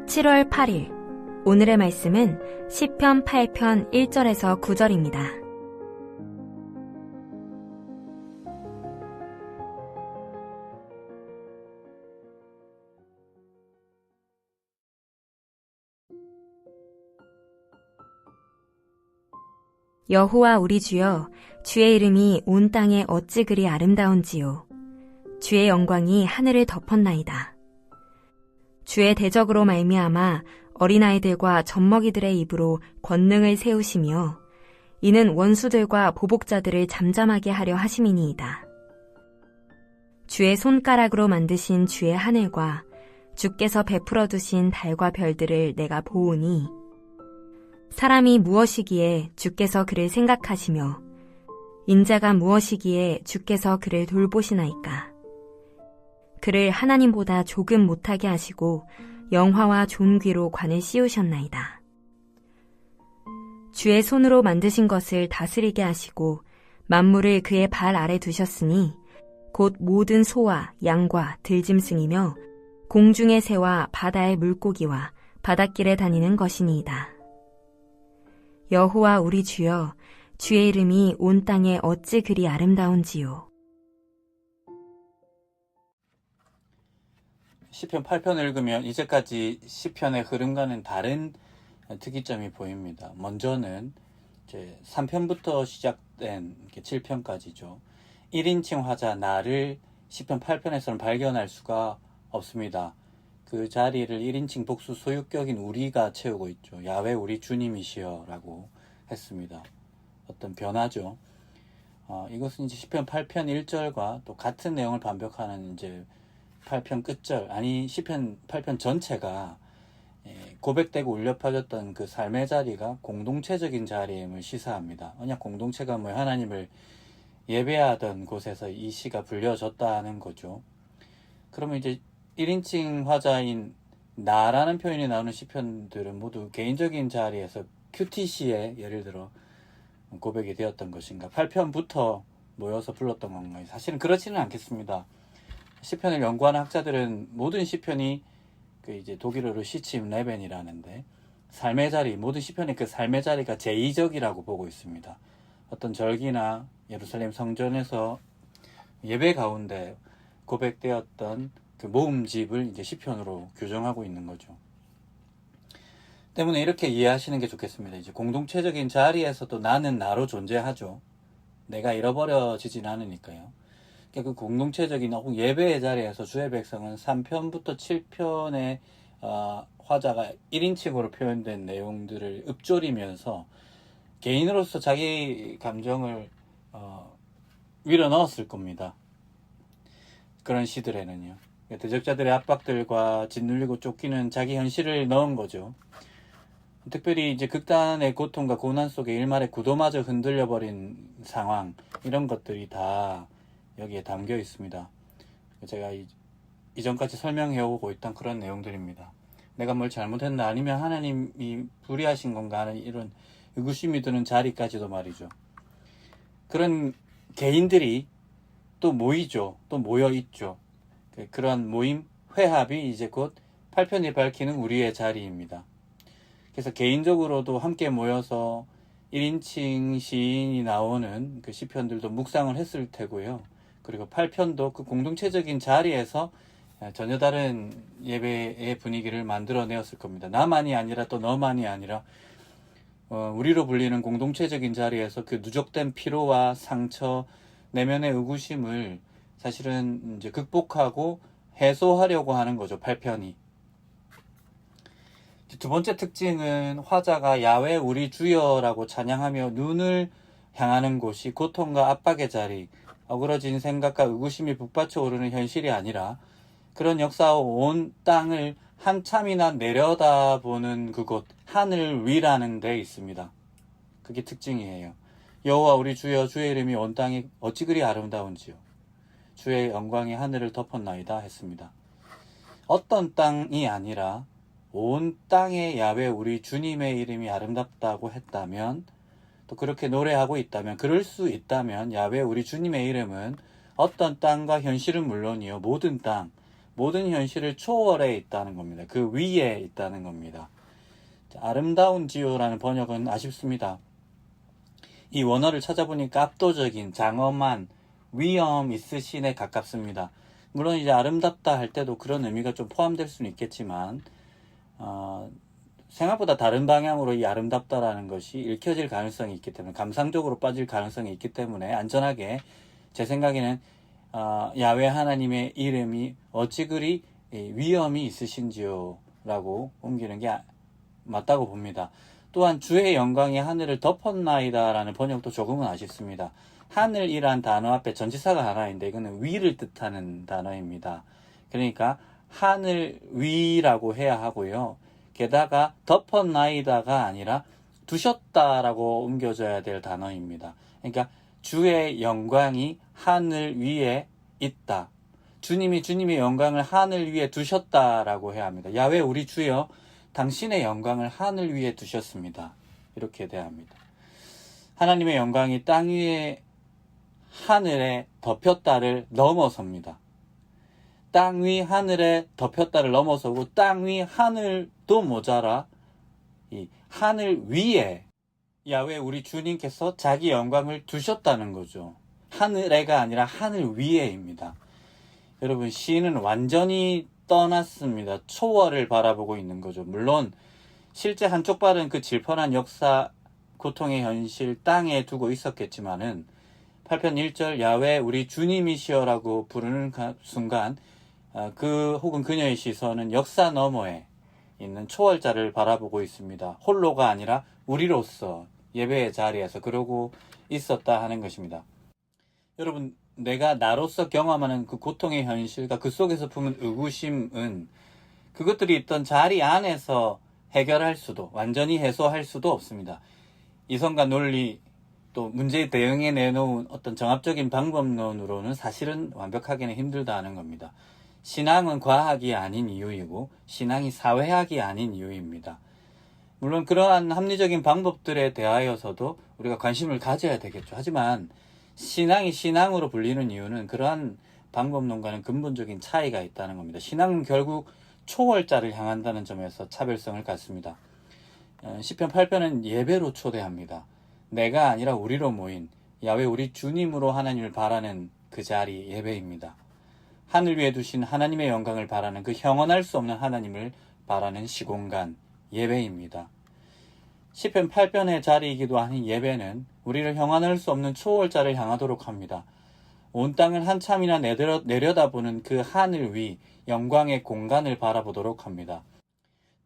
7월 8일 오늘의 말씀은 시편 8편 1절에서 9절입니다. 여호와 우리 주여, 주의 이름이 온 땅에 어찌 그리 아름다운지요. 주의 영광이 하늘을 덮었나이다. 주의 대적으로 말미암아 어린아이들과 젖먹이들의 입으로 권능을 세우시며 이는 원수들과 보복자들을 잠잠하게 하려 하심이니이다. 주의 손가락으로 만드신 주의 하늘과 주께서 베풀어 두신 달과 별들을 내가 보오니 사람이 무엇이기에 주께서 그를 생각하시며 인자가 무엇이기에 주께서 그를 돌보시나이까. 그를 하나님보다 조금 못하게 하시고 영화와 존귀로 관을 씌우셨나이다. 주의 손으로 만드신 것을 다스리게 하시고 만물을 그의 발 아래 두셨으니 곧 모든 소와 양과 들짐승이며 공중의 새와 바다의 물고기와 바닷길에 다니는 것이니이다. 여호와 우리 주여, 주의 이름이 온 땅에 어찌 그리 아름다운지요. 시편 8편을 읽으면 이제까지 시편의 흐름과는 다른 특이점이 보입니다. 먼저는 이제 3편부터 시작된 7편까지죠. 1인칭 화자 나를 시편 8편에서는 발견할 수가 없습니다. 그 자리를 1인칭 복수 소유격인 우리가 채우고 있죠. 야훼 우리 주님이시여 라고 했습니다. 어떤 변화죠. 이것은 이제 시편 8편 1절과 또 같은 내용을 반복하는 이제 8편 끝절, 아니 시편 8편 전체가 고백되고 울려 퍼졌던 그 삶의 자리가 공동체적인 자리임을 시사합니다. 언약 공동체가 뭐 하나님을 예배하던 곳에서 이 시가 불려졌다는 거죠. 그러면 이제 1인칭 화자인 나라는 표현이 나오는 시편들은 모두 개인적인 자리에서 QTC에 예를 들어 고백이 되었던 것인가, 8편부터 모여서 불렀던 건가요? 사실은 그렇지는 않겠습니다. 시편을 연구하는 학자들은 모든 시편이 그 이제 독일어로 시침 레벤이라는데 삶의 자리, 모든 시편의 그 삶의 자리가 제2적이라고 보고 있습니다. 어떤 절기나 예루살렘 성전에서 예배 가운데 고백되었던 그 모음집을 이제 시편으로 규정하고 있는 거죠. 때문에 이렇게 이해하시는 게 좋겠습니다. 이제 공동체적인 자리에서도 나는 나로 존재하죠. 내가 잃어버려지진 않으니까요. 그 공동체적인 혹은 예배의 자리에서 주의 백성은 3편부터 7편의 화자가 1인칭으로 표현된 내용들을 읊조리면서 개인으로서 자기 감정을 밀어 넣었을 겁니다. 그런 시들에는요. 대적자들의 압박들과 짓눌리고 쫓기는 자기 현실을 넣은 거죠. 특별히 이제 극단의 고통과 고난 속에 일말의 구도마저 흔들려버린 상황, 이런 것들이 다 여기에 담겨 있습니다. 제가 이전까지 설명해오고 있던 그런 내용들입니다. 내가 뭘 잘못했나, 아니면 하나님이 불의하신 건가 하는 이런 의구심이 드는 자리까지도 말이죠. 그런 개인들이 또 모이죠. 또 모여 있죠. 그런 모임, 회합이 이제 곧 8편이 밝히는 우리의 자리입니다. 그래서 개인적으로도 함께 모여서 1인칭 시인이 나오는 그 시편들도 묵상을 했을 테고요. 그리고 8편도 그 공동체적인 자리에서 전혀 다른 예배의 분위기를 만들어내었을 겁니다. 나만이 아니라 또 너만이 아니라 우리로 불리는 공동체적인 자리에서 그 누적된 피로와 상처, 내면의 의구심을 사실은 이제 극복하고 해소하려고 하는 거죠. 8편이. 두 번째 특징은 화자가 야훼 우리 주여라고 찬양하며 눈을 향하는 곳이 고통과 압박의 자리, 어그러진 생각과 의구심이 북받쳐 오르는 현실이 아니라 그런 역사와 온 땅을 한참이나 내려다보는 그곳, 하늘 위라는 데 있습니다. 그게 특징이에요. 여호와 우리 주여, 주의 이름이 온 땅이 어찌 그리 아름다운지요. 주의 영광이 하늘을 덮었나이다 했습니다. 어떤 땅이 아니라 온 땅의 야훼 우리 주님의 이름이 아름답다고 했다면, 또 그렇게 노래하고 있다면, 그럴 수 있다면 야훼 우리 주님의 이름은 어떤 땅과 현실은 물론이요, 모든 땅, 모든 현실을 초월해 있다는 겁니다. 그 위에 있다는 겁니다. 아름다운지요라는 번역은 아쉽습니다. 이 원어를 찾아보니까 압도적인, 장엄한, 위험 있으신에 가깝습니다. 물론 이제 아름답다 할 때도 그런 의미가 좀 포함될 수는 있겠지만 생각보다 다른 방향으로 이 아름답다라는 것이 읽혀질 가능성이 있기 때문에, 감상적으로 빠질 가능성이 있기 때문에 안전하게 제 생각에는 야훼 하나님의 이름이 어찌 그리 위험이 있으신지요 라고 옮기는 게 맞다고 봅니다. 또한 주의 영광이 하늘을 덮었나이다 라는 번역도 조금은 아쉽습니다. 하늘이란 단어 앞에 전치사가 하나 있는데 이거는 위를 뜻하는 단어입니다. 그러니까 하늘 위라고 해야 하고요. 게다가 덮었나이다가 아니라 두셨다라고 옮겨져야 될 단어입니다. 그러니까 주의 영광이 하늘 위에 있다. 주님이 주님의 영광을 하늘 위에 두셨다라고 해야 합니다. 야훼 우리 주여, 당신의 영광을 하늘 위에 두셨습니다. 이렇게 대합니다. 하나님의 영광이 땅 위에 하늘에 덮였다를 넘어섭니다. 땅 위 하늘에 덮였다를 넘어서고 땅 위 하늘도 모자라 이 하늘 위에 야훼 우리 주님께서 자기 영광을 두셨다는 거죠. 하늘에가 아니라 하늘 위에입니다. 여러분, 시인은 완전히 떠났습니다. 초월을 바라보고 있는 거죠. 물론 실제 한쪽 발은 그 질펀한 역사, 고통의 현실 땅에 두고 있었겠지만은 8편 1절 야훼 우리 주님이시여라고 부르는 순간 그 혹은 그녀의 시선은 역사 너머에 있는 초월자를 바라보고 있습니다. 홀로가 아니라 우리로서 예배의 자리에서 그러고 있었다 하는 것입니다. 여러분, 내가 나로서 경험하는 그 고통의 현실과 그 속에서 품은 의구심은 그것들이 있던 자리 안에서 해결할 수도, 완전히 해소할 수도 없습니다. 이성과 논리, 또 문제에 대응해 내놓은 어떤 정합적인 방법론으로는 사실은 완벽하기는 힘들다 하는 겁니다. 신앙은 과학이 아닌 이유이고 신앙이 사회학이 아닌 이유입니다. 물론 그러한 합리적인 방법들에 대하여서도 우리가 관심을 가져야 되겠죠. 하지만 신앙이 신앙으로 불리는 이유는 그러한 방법론과는 근본적인 차이가 있다는 겁니다. 신앙은 결국 초월자를 향한다는 점에서 차별성을 갖습니다. 시편 8편은 예배로 초대합니다. 내가 아니라 우리로 모인 야훼 우리 주님으로 하나님을 바라는 그 자리 예배입니다. 하늘 위에 두신 하나님의 영광을 바라는 그 형언할 수 없는 하나님을 바라는 시공간 예배입니다. 시편 8편의 자리이기도 한 예배는 우리를 형언할 수 없는 초월자를 향하도록 합니다. 온 땅을 한참이나 내려다보는 그 하늘 위 영광의 공간을 바라보도록 합니다.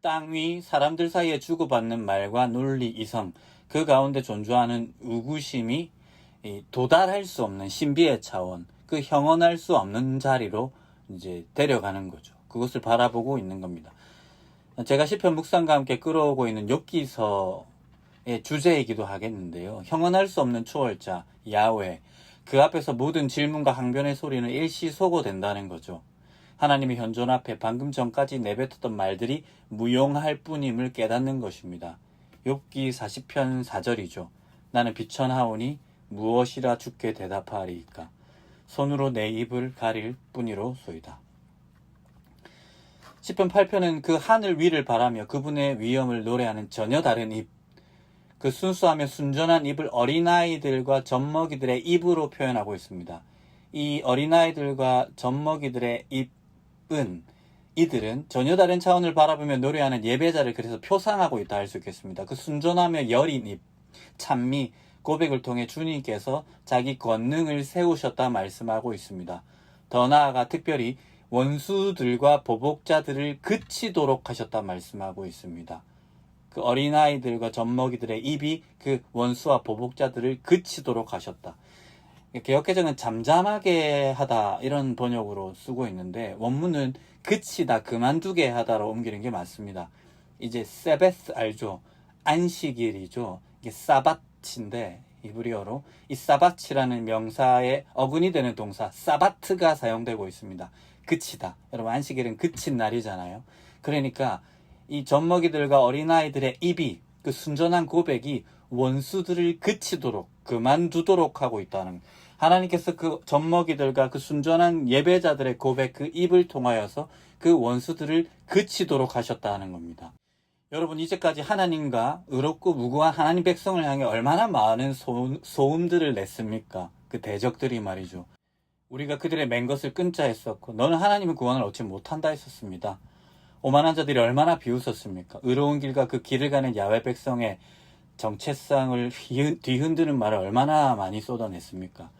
땅 위 사람들 사이에 주고받는 말과 논리, 이성, 그 가운데 존재하는 의구심이 도달할 수 없는 신비의 차원, 그 형언할 수 없는 자리로 이제 데려가는 거죠. 그것을 바라보고 있는 겁니다. 제가 시편 묵상과 함께 끌어오고 있는 욥기서의 주제이기도 하겠는데요. 형언할 수 없는 초월자, 야훼, 그 앞에서 모든 질문과 항변의 소리는 일시소거된다는 거죠. 하나님의 현존 앞에 방금 전까지 내뱉었던 말들이 무용할 뿐임을 깨닫는 것입니다. 욥기 40편 4절이죠. 나는 비천하오니 무엇이라 주께 대답하리이까. 손으로 내 입을 가릴 뿐이로소이다. 시편 8편은 그 하늘 위를 바라며 그분의 위엄을 노래하는 전혀 다른 입, 그 순수하며 순전한 입을 어린아이들과 젖먹이들의 입으로 표현하고 있습니다. 이 어린아이들과 젖먹이들의 입은 이들은 전혀 다른 차원을 바라보며 노래하는 예배자를 그래서 표상하고 있다 할 수 있겠습니다. 그 순전하며 여린 입, 찬미, 고백을 통해 주님께서 자기 권능을 세우셨다 말씀하고 있습니다. 더 나아가 특별히 원수들과 보복자들을 그치도록 하셨다 말씀하고 있습니다. 그 어린아이들과 젖먹이들의 입이 그 원수와 보복자들을 그치도록 하셨다. 개역개정은 잠잠하게 하다 이런 번역으로 쓰고 있는데 원문은 그치다, 그만두게 하다로 옮기는 게 맞습니다. 이제 세베스 알죠? 안식일이죠. 이게 사바치인데 히브리어로 이 사바치라는 명사에 어근이 되는 동사 사바트가 사용되고 있습니다. 그치다. 여러분, 안식일은 그친 날이잖아요. 그러니까 이 젖먹이들과 어린아이들의 입이, 그 순전한 고백이 원수들을 그치도록, 그만두도록 하고 있다는, 하나님께서 그 젖먹이들과 그 순전한 예배자들의 고백, 그 입을 통하여서 그 원수들을 그치도록 하셨다는 겁니다. 여러분, 이제까지 하나님과 의롭고 무고한 하나님 백성을 향해 얼마나 많은 소음들을 냈습니까? 그 대적들이 말이죠. 우리가 그들의 맨 것을 끊자 했었고, 너는 하나님의 구원을 얻지 못한다 했었습니다. 오만한 자들이 얼마나 비웃었습니까? 의로운 길과 그 길을 가는 야훼 백성의 정체성을 뒤흔드는 말을 얼마나 많이 쏟아냈습니까?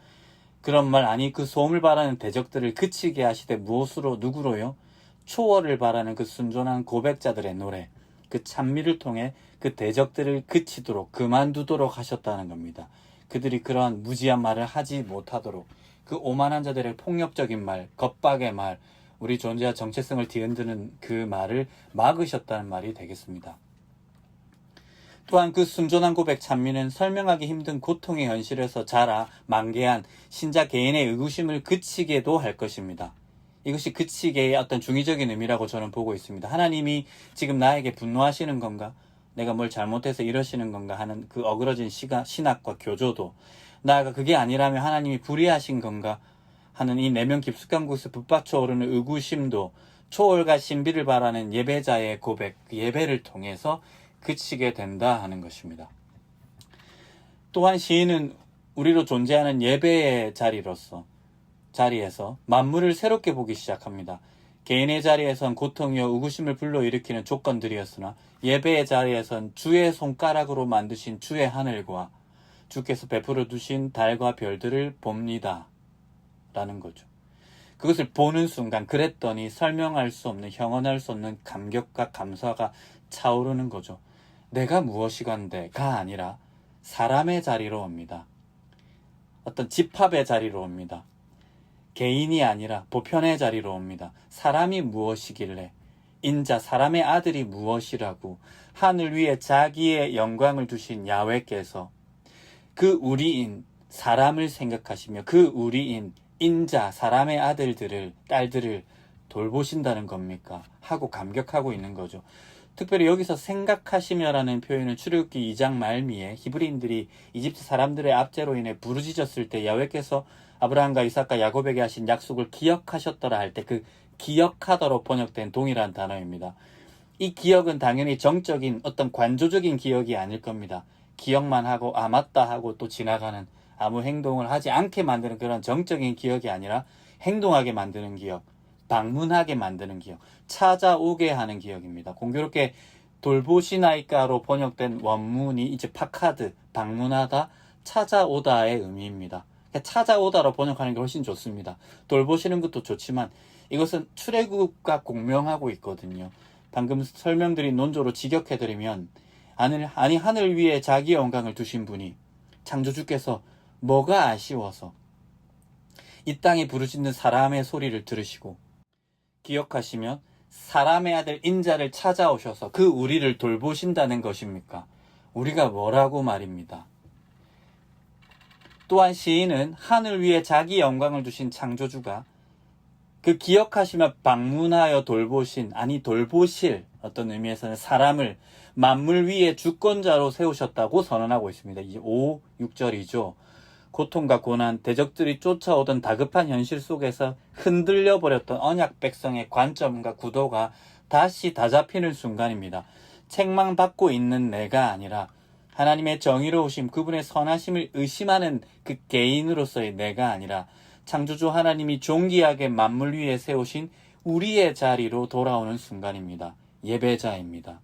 그런 말, 아니 그 소음을 바라는 대적들을 그치게 하시되 무엇으로, 누구로요? 초월을 바라는 그 순전한 고백자들의 노래, 그 찬미를 통해 그 대적들을 그치도록, 그만두도록 하셨다는 겁니다. 그들이 그러한 무지한 말을 하지 못하도록, 그 오만한 자들의 폭력적인 말, 겁박의 말, 우리 존재와 정체성을 뒤흔드는 그 말을 막으셨다는 말이 되겠습니다. 또한 그 순전한 고백 찬미는 설명하기 힘든 고통의 현실에서 자라 만개한 신자 개인의 의구심을 그치게도 할 것입니다. 이것이 그치게의 어떤 중의적인 의미라고 저는 보고 있습니다. 하나님이 지금 나에게 분노하시는 건가? 내가 뭘 잘못해서 이러시는 건가 하는 그 어그러진 신학과 교조도, 나아가 그게 아니라면 하나님이 불의하신 건가 하는 이 내면 깊숙한 곳에서 북받쳐 오르는 의구심도 초월과 신비를 바라는 예배자의 고백, 그 예배를 통해서 그치게 된다 하는 것입니다. 또한 시인은 우리로 존재하는 예배의 자리에서 만물을 새롭게 보기 시작합니다. 개인의 자리에선 고통이요 의구심을 불러일으키는 조건들이었으나 예배의 자리에선 주의 손가락으로 만드신 주의 하늘과 주께서 베풀어 두신 달과 별들을 봅니다 라는 거죠. 그것을 보는 순간 그랬더니 설명할 수 없는, 형언할 수 없는 감격과 감사가 차오르는 거죠. 내가 무엇이건데가 아니라 사람의 자리로 옵니다. 어떤 집합의 자리로 옵니다. 개인이 아니라 보편의 자리로 옵니다. 사람이 무엇이길래, 인자 사람의 아들이 무엇이라고 하늘 위에 자기의 영광을 두신 야훼께서 그 우리인 사람을 생각하시며 그 우리인 인자 사람의 딸들을 돌보신다는 겁니까? 하고 감격하고 있는 거죠. 특별히 여기서 생각하시며라는 표현은 출애굽기 2장 말미에 히브리인들이 이집트 사람들의 압제로 인해 부르짖었을 때 야훼께서 아브라함과 이삭과 야곱에게 하신 약속을 기억하셨더라 할 때 그 기억하더로 번역된 동일한 단어입니다. 이 기억은 당연히 정적인 어떤 관조적인 기억이 아닐 겁니다. 기억만 하고 아 맞다 하고 또 지나가는, 아무 행동을 하지 않게 만드는 그런 정적인 기억이 아니라 행동하게 만드는 기억, 방문하게 만드는 기억, 찾아오게 하는 기억입니다. 공교롭게 돌보시나이까로 번역된 원문이 이제 파카드, 방문하다, 찾아오다의 의미입니다. 찾아오다로 번역하는 게 훨씬 좋습니다. 돌보시는 것도 좋지만 이것은 출애굽과 공명하고 있거든요. 방금 설명드린 논조로 직역해드리면, 아니 하늘 위에 자기의 영광을 두신 분이, 창조주께서 뭐가 아쉬워서 이 땅에 부르짖는 사람의 소리를 들으시고 기억하시면 사람의 아들 인자를 찾아오셔서 그 우리를 돌보신다는 것입니까? 우리가 뭐라고 말입니다. 또한 시인은 하늘 위에 자기 영광을 두신 창조주가 그 기억하시며 방문하여 돌보신, 아니 돌보실, 어떤 의미에서는 사람을 만물 위에 주권자로 세우셨다고 선언하고 있습니다. 이 5, 6절이죠. 고통과 고난, 대적들이 쫓아오던 다급한 현실 속에서 흔들려 버렸던 언약 백성의 관점과 구도가 다시 다잡히는 순간입니다. 책망받고 있는 내가 아니라 하나님의 정의로우심, 그분의 선하심을 의심하는 그 개인으로서의 내가 아니라 창조주 하나님이 존귀하게 만물 위에 세우신 우리의 자리로 돌아오는 순간입니다. 예배자입니다.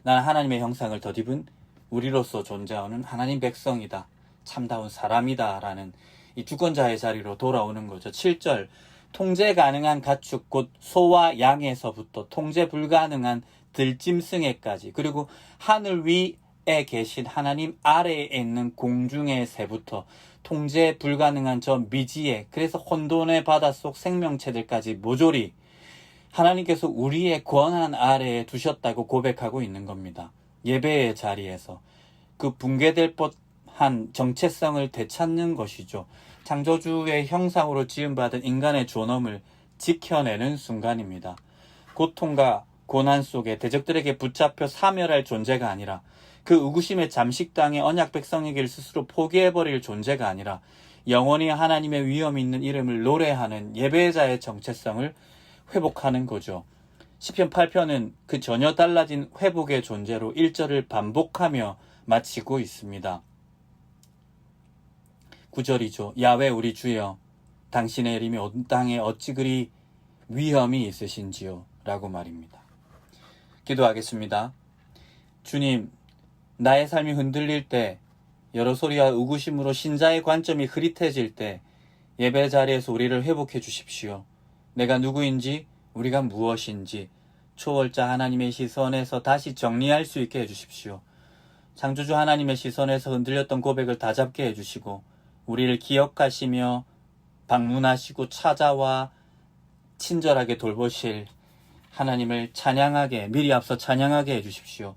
나는 하나님의 형상을 덧입은 우리로서 존재하는 하나님 백성이다. 참다운 사람이다. 라는 이 주권자의 자리로 돌아오는 거죠. 7절, 통제 가능한 가축 곧 소와 양에서부터 통제 불가능한 들짐승에까지, 그리고 하늘 위에 계신 하나님 아래에 있는 공중의 새부터 통제 불가능한 저 미지의, 그래서 혼돈의 바닷속 생명체들까지 모조리 하나님께서 우리의 권한 아래에 두셨다고 고백하고 있는 겁니다. 예배의 자리에서 그 붕괴될 법한 정체성을 되찾는 것이죠. 창조주의 형상으로 지음받은 인간의 존엄을 지켜내는 순간입니다. 고통과 고난 속에 대적들에게 붙잡혀 사멸할 존재가 아니라, 그 의구심에 잠식당해 언약 백성에게 스스로 포기해버릴 존재가 아니라 영원히 하나님의 위엄 있는 이름을 노래하는 예배자의 정체성을 회복하는 거죠. 시편 8편은 그 전혀 달라진 회복의 존재로 1절을 반복하며 마치고 있습니다. 9절이죠. 야훼 우리 주여 당신의 이름이 온 땅에 어찌 그리 위엄이 있으신지요 라고 말입니다. 기도하겠습니다. 주님, 나의 삶이 흔들릴 때, 여러 소리와 의구심으로 신자의 관점이 흐릿해질 때 예배 자리에서 우리를 회복해 주십시오. 내가 누구인지, 우리가 무엇인지 초월자 하나님의 시선에서 다시 정리할 수 있게 해주십시오. 창조주 하나님의 시선에서 흔들렸던 고백을 다잡게 해주시고 우리를 기억하시며 방문하시고 찾아와 친절하게 돌보실 하나님을 찬양하게, 미리 앞서 찬양하게 해주십시오.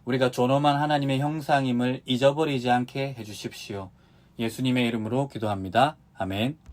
우리가 존엄한 하나님의 형상임을 잊어버리지 않게 해주십시오. 예수님의 이름으로 기도합니다. 아멘.